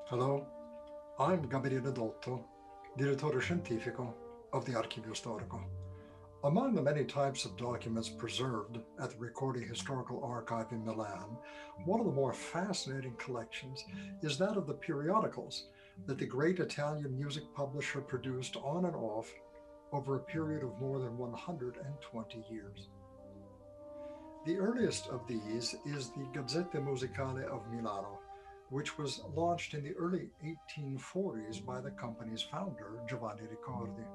Hello, I'm Gabriele Dotto, Direttore Scientifico of the Archivio Storico. Among the many types of documents preserved at the Ricordi-Historical-Archive in Milan, one of the more fascinating collections is that of the periodicals that the great Italian music publisher produced on and off over a period of more than 120 years. The earliest of these is the Gazzetta Musicale of Milano, which was launched in the early 1840s by the company's founder, Jahren Ricordi.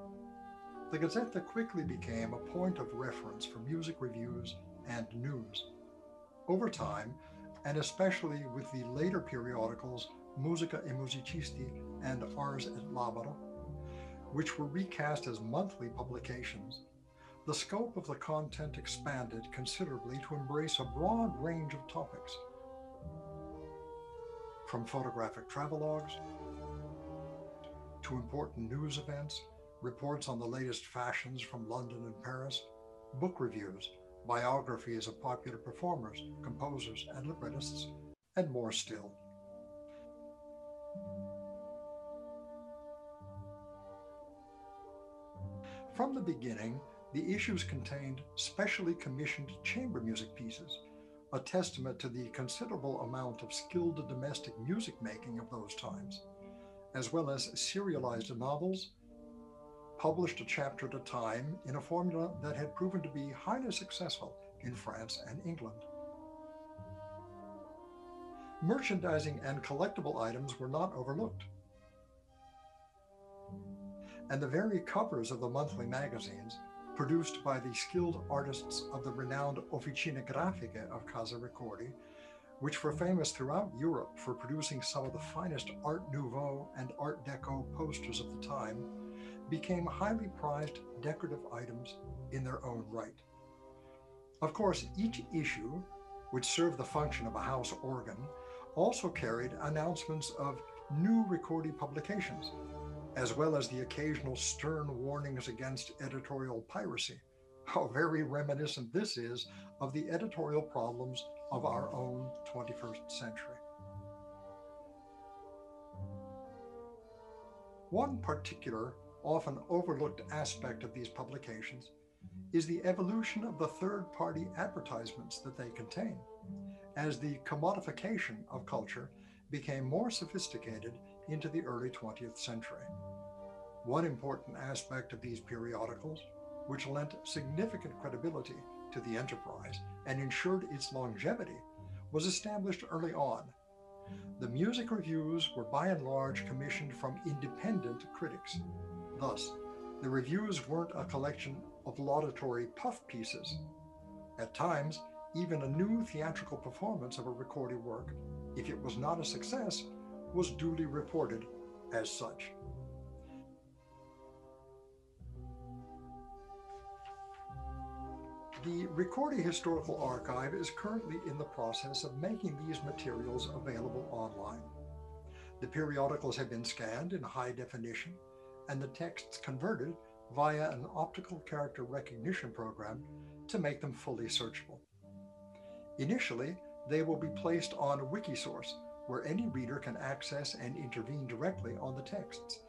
The Gazzetta quickly became a point of reference for music reviews and news. Over time, and especially with the later periodicals Musica e Musicisti and Ars et Labora, which were recast as monthly publications, the scope of the content expanded considerably to embrace a broad range of topics, from photographic travelogues to important news events, reports on the latest fashions from London and Paris, book reviews, biographies of popular performers, composers, and librettists, and more still. From the beginning, the issues contained specially commissioned chamber music pieces, a testament to the considerable amount of skilled domestic music making of those times, as well as serialized novels, published a chapter at a time in a formula that had proven to be highly successful in France and England. Merchandising and collectible items were not overlooked, and the very covers of the monthly magazines, produced by the skilled artists of the renowned Officine Grafiche of Casa Ricordi, which were famous throughout Europe for producing some of the finest Art Nouveau and Art Deco posters of the time, became highly prized decorative items in their own right. Of course, each issue, which served the function of a house organ, also carried announcements of new Ricordi publications, as well as the occasional stern warnings against editorial piracy. How very reminiscent this is of the editorial problems of our own 21st century. One particular, often overlooked aspect of these publications is the evolution of the third-party advertisements that they contain, as the commodification of culture became more sophisticated into the early 20th century. One important aspect of these periodicals, which lent significant credibility to the enterprise and ensured its longevity, was established early on. The music reviews were by and large commissioned from independent critics. Thus, the reviews weren't a collection of laudatory puff pieces. At times, even a new theatrical performance of a Ricordi work, if it was not a success, was duly reported as such. The Ricordi Historical Archive is currently in the process of making these materials available online. The periodicals have been scanned in high definition and the texts converted via an optical character recognition program to make them fully searchable. Initially, they will be placed on Wikisource, where any reader can access and intervene directly on the texts,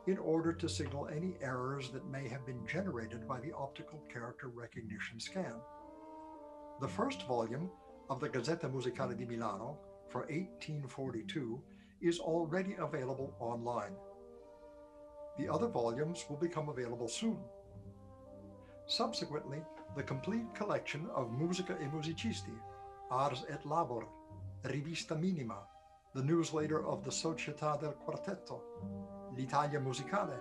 in order to signal any errors that may have been generated by the optical character recognition scan. The first volume of the Gazzetta Musicale di Milano from 1842 is already available online. The other volumes will become available soon. Subsequently, the complete collection of Musica e Musicisti, Ars et Labora, Rivista Minima, the newsletter of the Società del Quartetto, L'Italia Musicale,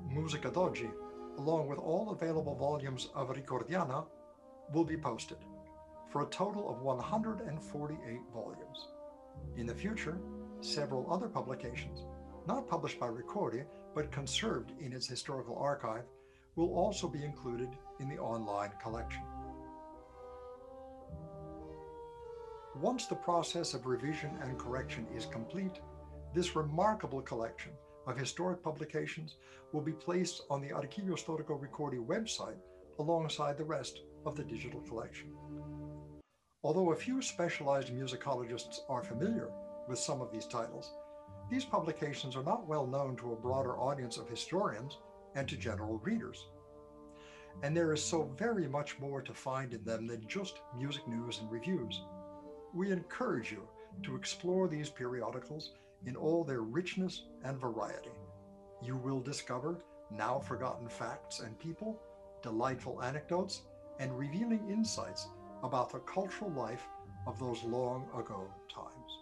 Musica d'Oggi, along with all available volumes of Ricordiana, will be posted, for a total of 148 volumes. In the future, several other publications, not published by Ricordi, but conserved in its historical archive, will also be included in the online collection. Once the process of revision and correction is complete, this remarkable collection of historic publications will be placed on the Archivio Storico Ricordi website alongside the rest of the digital collection. Although a few specialized musicologists are familiar with some of these titles, these publications are not well known to a broader audience of historians and to general readers. And there is so very much more to find in them than just music news and reviews. We encourage you to explore these periodicals in all their richness and variety. You will discover now forgotten facts and people, delightful anecdotes, and revealing insights about the cultural life of those long ago times.